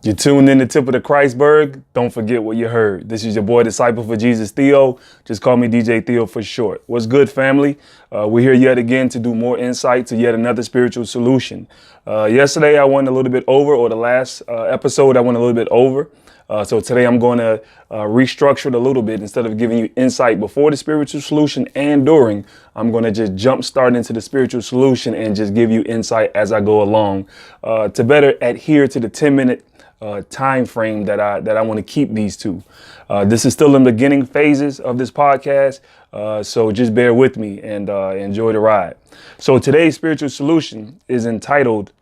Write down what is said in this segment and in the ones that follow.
You tuned in to Tip of the CHRISTberg. Don't forget what you heard. This is your boy, Disciple for Jesus, Theo. Just call me DJ Theo for short. What's good, family? We're here yet again to do more insight to yet another spiritual solution. Yesterday, I went a little bit over, or the last episode, I went a little bit over. So today I'm going to restructure it a little bit. Instead of giving you insight before the spiritual solution and during, I'm going to just jump start into the spiritual solution and just give you insight as I go along to better adhere to the 10-minute time frame that I want to keep these to. This is still in the beginning phases of this podcast, so just bear with me and enjoy the ride. So today's spiritual solution is entitled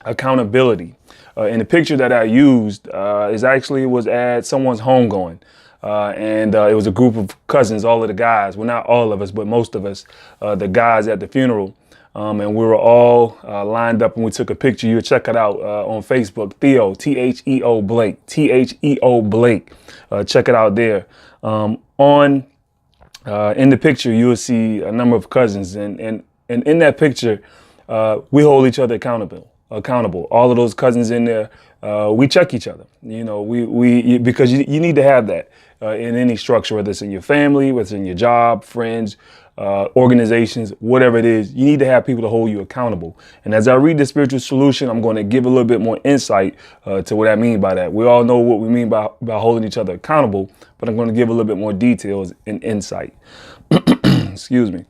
accountability. And the picture that I used was at someone's homegoing. And it was a group of cousins, all of the guys, well, not all of us, but most of us, the guys at the funeral. And we were all lined up and we took a picture. You check it out on Facebook, Theo, Theo Blake, Theo Blake. Check it out there. In the picture, you will see a number of cousins. And in that picture, we hold each other accountable. All of those cousins in there, we check each other, because you need to have that in any structure, whether it's in your family, whether it's in your job, friends, organizations, whatever it is. You need to have people to hold you accountable. And as I read the spiritual solution, I'm going to give a little bit more insight to what I mean by that. We all know what we mean by holding each other accountable, but I'm going to give a little bit more details and insight. Excuse me.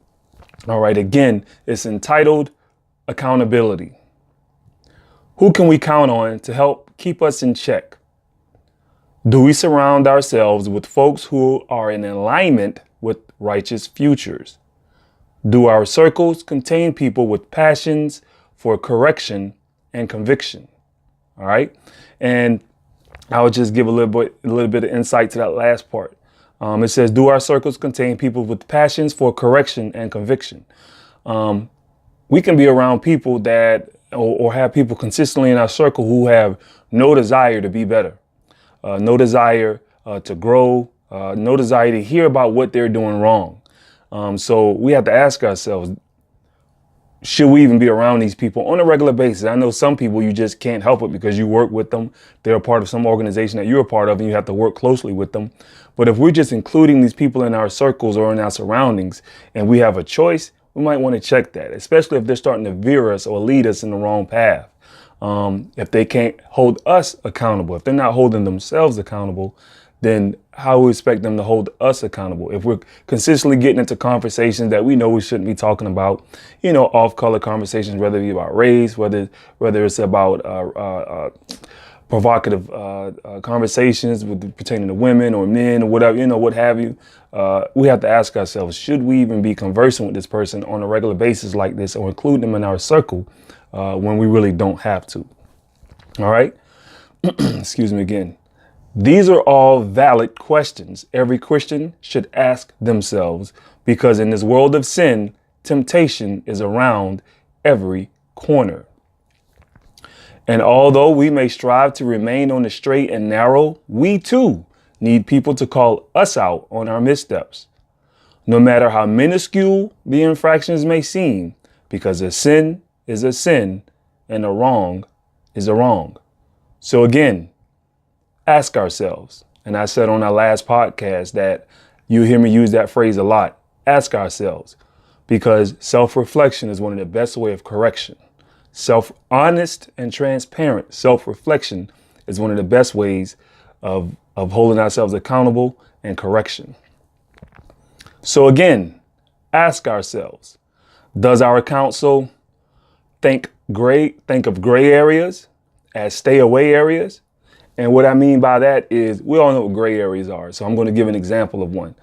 All right. Again, it's entitled accountability. Who can we count on to help keep us in check? Do we surround ourselves with folks who are in alignment with righteous futures? Do our circles contain people with passions for correction and conviction? All right. And I would just give a little bit of insight to that last part. It says, do our circles contain people with passions for correction and conviction? We can be around people that or have people consistently in our circle who have no desire to be better, no desire to grow, no desire to hear about what they're doing wrong. So we have to ask ourselves, should we even be around these people on a regular basis? I know some people you just can't help it because you work with them. They're a part of some organization that you're a part of and you have to work closely with them. But if we're just including these people in our circles or in our surroundings and we have a choice, we might want to check that, especially if they're starting to veer us or lead us in the wrong path. If they can't hold us accountable, if they're not holding themselves accountable, then how do we expect them to hold us accountable? If we're consistently getting into conversations that we know we shouldn't be talking about, off-color conversations, whether it be about race, whether it's about provocative conversations pertaining to women or men or whatever, what have you. We have to ask ourselves, should we even be conversing with this person on a regular basis like this or include them in our circle when we really don't have to? All right. Excuse me again. These are all valid questions every Christian should ask themselves, because in this world of sin, temptation is around every corner. And although we may strive to remain on the straight and narrow, we too need people to call us out on our missteps, no matter how minuscule the infractions may seem, because a sin is a sin and a wrong is a wrong. So again, ask ourselves. And I said on our last podcast that you hear me use that phrase a lot. Ask ourselves, because self-reflection is one of the best way of correction. Honest and transparent self-reflection is one of the best ways of holding ourselves accountable and correction. So again, ask ourselves, does our counsel think of gray areas as stay away areas? And what I mean by that is we all know what gray areas are. So I'm going to give an example of one.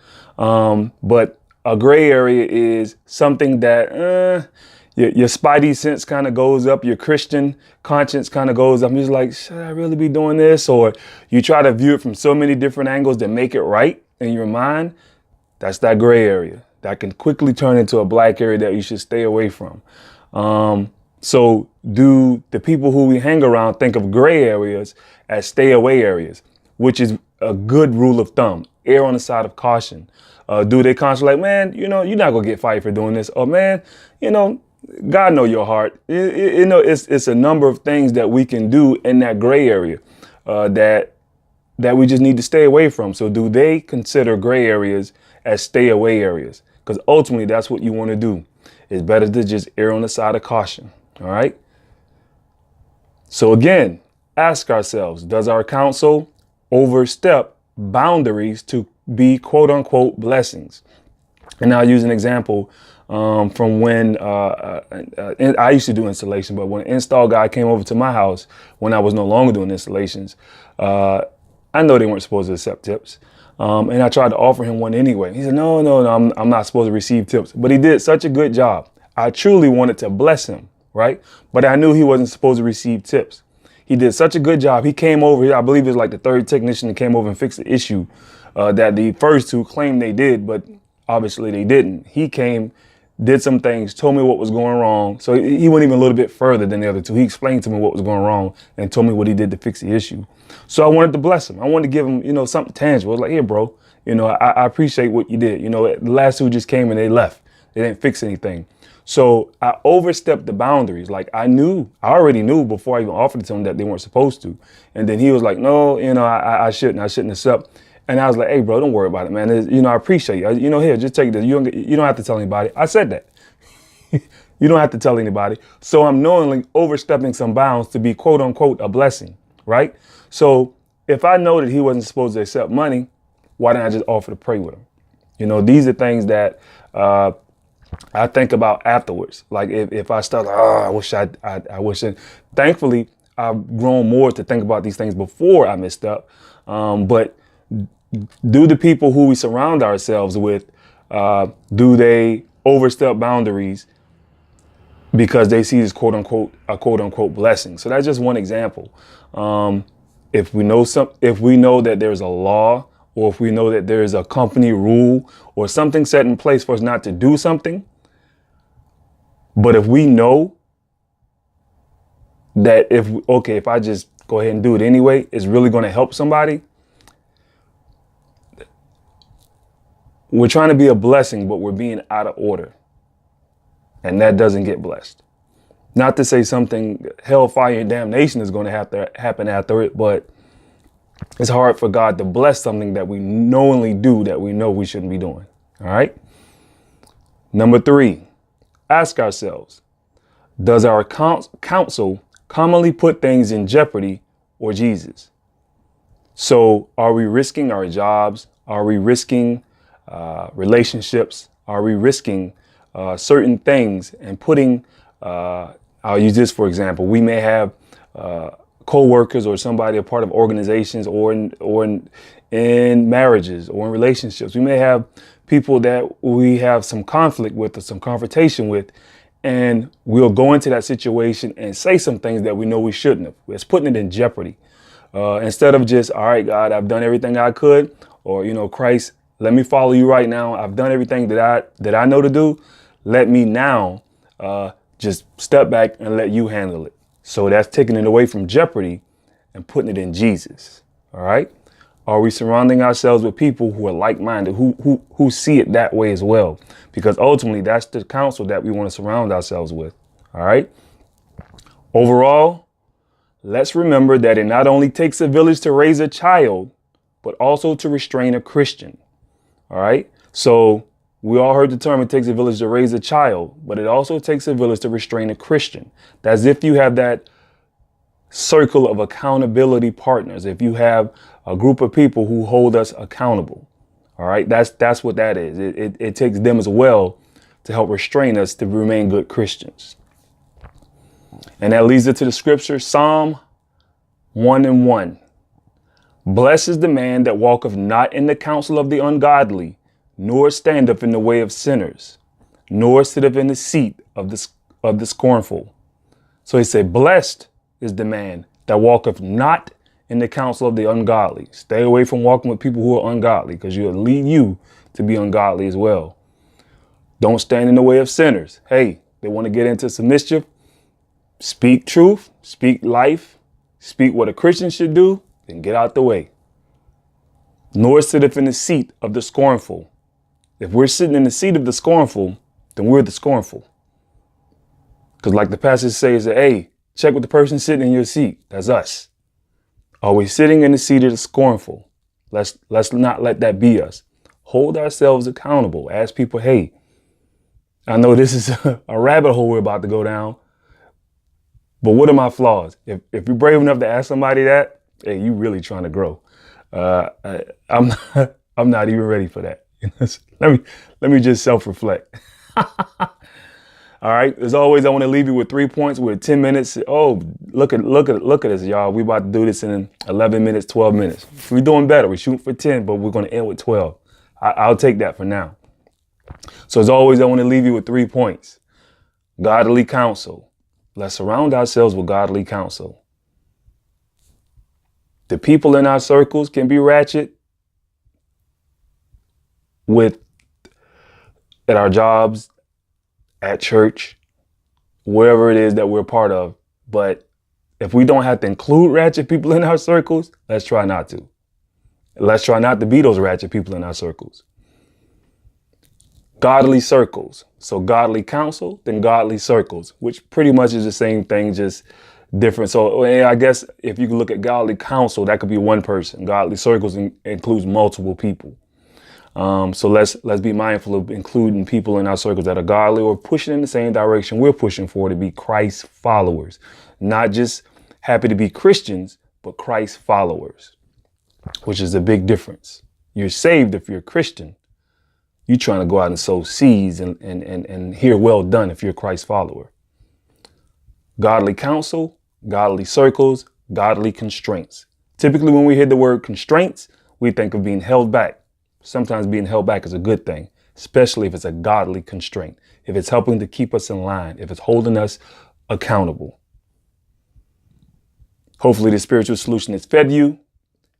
But a gray area is something that your spidey sense kind of goes up, your Christian conscience kind of goes up. I'm just like, should I really be doing this? Or you try to view it from so many different angles to make it right in your mind. That's that gray area that can quickly turn into a black area that you should stay away from. So do the people who we hang around think of gray areas as stay away areas, which is a good rule of thumb, err on the side of caution. Do they constantly like, man, you're not going to get fired for doing this. Or man, God know your heart. It's a number of things that we can do in that gray area. that we just need to stay away from. So do they consider gray areas as stay away areas? Because ultimately that's what you want to do. It's better to just err on the side of caution. All right. So again, ask ourselves, does our counsel overstep boundaries to be quote unquote blessings? And I'll use an example from when I used to do installation, but when an install guy came over to my house when I was no longer doing installations, I know they weren't supposed to accept tips. And I tried to offer him one anyway. He said, no, I'm not supposed to receive tips. But he did such a good job. I truly wanted to bless him, right? But I knew he wasn't supposed to receive tips. He did such a good job. He came over, I believe it was like the third technician that came over and fixed the issue that the first two claimed they did, but obviously they didn't. He came, did some things, told me what was going wrong. So he went even a little bit further than the other two. He explained to me what was going wrong and told me what he did to fix the issue. So I wanted to bless him. I wanted to give him, something tangible. I was like, here, bro, I appreciate what you did. The last two just came and they left. They didn't fix anything. So I overstepped the boundaries. Like I already knew before I even offered it to him that they weren't supposed to. And then he was like, no, I shouldn't accept. And I was like, hey, bro, don't worry about it, man. I appreciate you. Here, just take this. You don't have to tell anybody. I said that. You don't have to tell anybody. So I'm knowingly overstepping some bounds to be quote unquote a blessing, right? So if I know that he wasn't supposed to accept money, why didn't I just offer to pray with him? These are things that I think about afterwards. Like if I start, I wish I wish. Thankfully, I've grown more to think about these things before I messed up. But do the people who we surround ourselves with, do they overstep boundaries because they see this quote unquote blessing? So that's just one example. If we know that there's a law, or if we know that there's a company rule or something set in place for us not to do something, but if we know that if I just go ahead and do it anyway, it's really going to help somebody. We're trying to be a blessing, but we're being out of order. And that doesn't get blessed. Not to say something hellfire and damnation is going to have to happen after it, but it's hard for God to bless something that we knowingly do that we know we shouldn't be doing. All right. Number 3, ask ourselves, does our counsel commonly put things in jeopardy or Jesus? So are we risking our jobs? Are we risking relationships? Are we risking certain things and putting, I'll use this for example, we may have co-workers or somebody a part of organizations or in marriages or in relationships. We may have people that we have some conflict with or some confrontation with, and we'll go into that situation and say some things that we know we shouldn't have. It's putting it in jeopardy. Instead of just, all right, God, I've done everything I could, or Christ, let me follow you right now. I've done everything that I know to do. Let me now just step back and let you handle it. So that's taking it away from jeopardy and putting it in Jesus. All right. Are we surrounding ourselves with people who are like-minded, who see it that way as well? Because ultimately that's the counsel that we want to surround ourselves with. All right. Overall, let's remember that it not only takes a village to raise a child, but also to restrain a Christian. All right. So we all heard the term, it takes a village to raise a child, but it also takes a village to restrain a Christian. That's if you have that circle of accountability partners, if you have a group of people who hold us accountable. All right. That's what that is. It takes them as well to help restrain us to remain good Christians. And that leads us to the scripture, Psalm 1:1. Blessed is the man that walketh not in the counsel of the ungodly, nor standeth in the way of sinners, nor sitteth in the seat of the scornful. So he said, blessed is the man that walketh not in the counsel of the ungodly. Stay away from walking with people who are ungodly, because you'll lead you to be ungodly as well. Don't stand in the way of sinners. Hey, they want to get into some mischief. Speak truth, speak life, speak what a Christian should do, then get out the way. Nor sitteth in the seat of the scornful. If we're sitting in the seat of the scornful, then we're the scornful. Because like the passage says that, hey, check with the person sitting in your seat. That's us. Are we sitting in the seat of the scornful? Let's not let that be us. Hold ourselves accountable. Ask people, hey, I know this is a rabbit hole we're about to go down, but what are my flaws? If you're brave enough to ask somebody that, hey, you really trying to grow. I'm I'm not even ready for that. Let me just self-reflect. All right. As always, I want to leave you with 3 points. We're at 10 minutes. Oh, look at this, y'all. We about to do this in 11 minutes, 12 minutes. We're doing better. We're shooting for 10, but we're going to end with 12. I'll take that for now. So as always, I want to leave you with 3 points. Godly counsel. Let's surround ourselves with godly counsel. The people in our circles can be ratchet at our jobs, at church, wherever it is that we're part of. But if we don't have to include ratchet people in our circles, let's try not to. Let's try not to be those ratchet people in our circles. Godly circles. So godly counsel, then godly circles, which pretty much is the same thing, just different. So I guess if you can look at godly counsel, that could be one person. Godly circles includes multiple people. So let's be mindful of including people in our circles that are godly or pushing in the same direction we're pushing for, to be Christ followers. Not just happy to be Christians, but Christ followers, which is a big difference. You're saved if you're a Christian. You're trying to go out and sow seeds and hear well done if you're a Christ follower. Godly counsel, godly circles, godly constraints. Typically, when we hear the word constraints, we think of being held back. Sometimes being held back is a good thing, especially if it's a godly constraint, if it's helping to keep us in line, if it's holding us accountable. Hopefully the spiritual solution is fed you,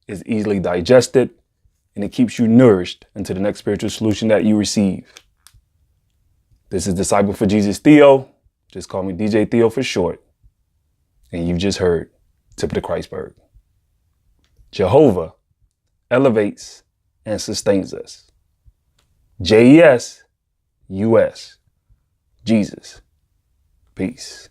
is easily digested, and it keeps you nourished into the next spiritual solution that you receive. This is Disciple for Jesus Theo. Just call me DJ Theo for short. And you've just heard Tip of the CHRISTberg. Jehovah elevates and sustains us. JES, US. Jesus. Peace.